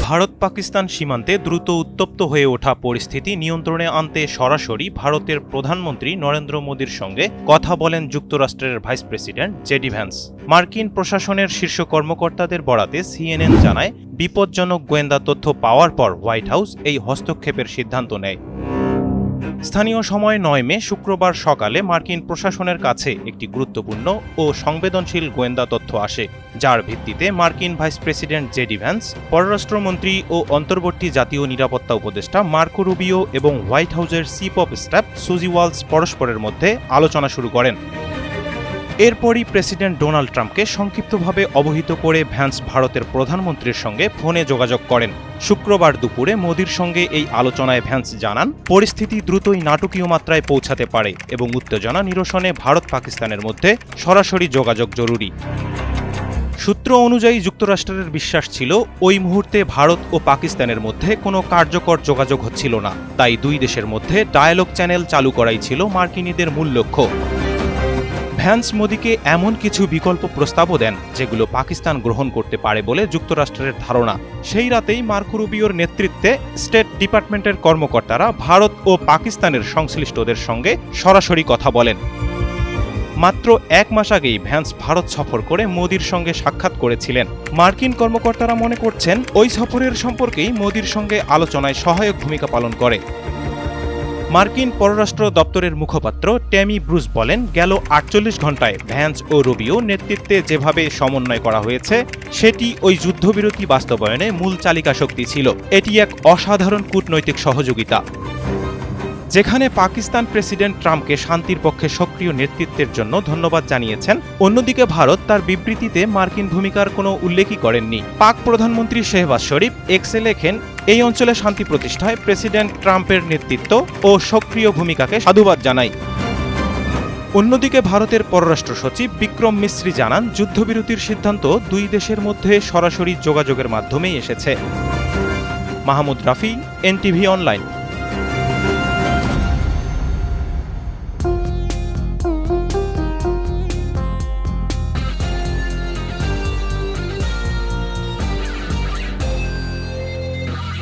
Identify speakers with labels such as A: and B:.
A: ভারত পাকিস্তান সীমান্তে দ্রুত উত্তপ্ত হয়ে ওঠা পরিস্থিতি নিয়ন্ত্রণে আনতে সরাসরি ভারতের প্রধানমন্ত্রী নরেন্দ্র মোদীর সঙ্গে কথা বলেন যুক্তরাষ্ট্রের ভাইস প্রেসিডেন্ট জেডি ভ্যান্স। মার্কিন প্রশাসনের শীর্ষ কর্মকর্তাদের বরাতে সিএনএন জানায়, বিপজ্জনক গোয়েন্দা তথ্য পাওয়ার পর হোয়াইট হাউস এই হস্তক্ষেপের সিদ্ধান্ত নেয়। স্থানীয় সময় ৯ মে শুক্রবার সকালে মার্কিন প্রশাসনের কাছে একটি গুরুত্বপূর্ণ ও সংবেদনশীল গোয়েন্দা তথ্য আসে, যার ভিত্তিতে মার্কিন ভাইস প্রেসিডেন্ট জেডি ভ্যান্স, পররাষ্ট্রমন্ত্রী ও অন্তর্বর্তী জাতীয় নিরাপত্তা উপদেষ্টা মার্কো রুবিও এবং হোয়াইট হাউসের চিফ অব স্টাফ সুজি ওয়ালস পরস্পরের মধ্যে আলোচনা শুরু করেন। এরপরই প্রেসিডেন্ট ডোনাল্ড ট্রাম্পকে সংক্ষিপ্তভাবে অবহিত করে ভ্যান্স ভারতের প্রধানমন্ত্রীর সঙ্গে ফোনে যোগাযোগ করেন। শুক্রবার দুপুরে মোদির সঙ্গে এই আলোচনায় ভ্যান্স জানান, পরিস্থিতি দ্রুতই নাটকীয় মাত্রায় পৌঁছাতে পারে এবং উত্তেজনা নিরসনে ভারত পাকিস্তানের মধ্যে সরাসরি যোগাযোগ জরুরি। সূত্র অনুযায়ী যুক্তরাষ্ট্রের বিশ্বাস ছিল ওই মুহূর্তে ভারত ও পাকিস্তানের মধ্যে কোনো কার্যকর যোগাযোগ হচ্ছিল না, তাই দুই দেশের মধ্যে ডায়ালগ চ্যানেল চালু করাই ছিল মার্কিনীদের মূল লক্ষ্য। ভ্যান্স মোদিকে এমন কিছু বিকল্প প্রস্তাবও দেন যেগুলো পাকিস্তান গ্রহণ করতে পারে বলে যুক্তরাষ্ট্রের ধারণা। সেই রাতেই মার্কো রুবিওর নেতৃত্বে স্টেট ডিপার্টমেন্টের কর্মকর্তারা ভারত ও পাকিস্তানের সংশ্লিষ্টদের সঙ্গে সরাসরি কথা বলেন। মাত্র ১ মাস আগেই ভ্যান্স ভারত সফর করে মোদির সঙ্গে সাক্ষাৎ করেছিলেন। মার্কিন কর্মকর্তারা মনে করছেন ওই সফরের সম্পর্কেই মোদির সঙ্গে আলোচনায় সহায়ক ভূমিকা পালন করে। মার্কিন পররাষ্ট্র দপ্তরের মুখপাত্র ট্যামি ব্রুস বলেন, গেল ৪৮ ঘণ্টায় ভ্যান্স ও রুবিও নেতৃত্বে যেভাবে সমন্বয় করা হয়েছে সেটি ওই যুদ্ধবিরতি বাস্তবায়নে মূল চালিকা শক্তি ছিল। এটি এক অসাধারণ কূটনৈতিক সহযোগিতা। যেখানে পাকিস্তান প্রেসিডেন্ট ট্রাম্পকে শান্তির পক্ষে সক্রিয় নেতৃত্বের জন্য ধন্যবাদ জানিয়েছেন, অন্যদিকে ভারত তার বিবৃতিতে মার্কিন ভূমিকার কোনো উল্লেখই করেননি। পাক প্রধানমন্ত্রী শেহবাজ শরীফ এক্সে লেখেন, এই অঞ্চলে শান্তি প্রতিষ্ঠায় প্রেসিডেন্ট ট্রাম্পের নেতৃত্ব ও সক্রিয় ভূমিকাকে সাধুবাদ জানাই। অন্যদিকে ভারতের পররাষ্ট্র সচিব বিক্রম মিশ্রি জানান, যুদ্ধবিরতির সিদ্ধান্ত দুই দেশের মধ্যে সরাসরি যোগাযোগের মাধ্যমেই এসেছে। Mahmud Rafi, NTV online.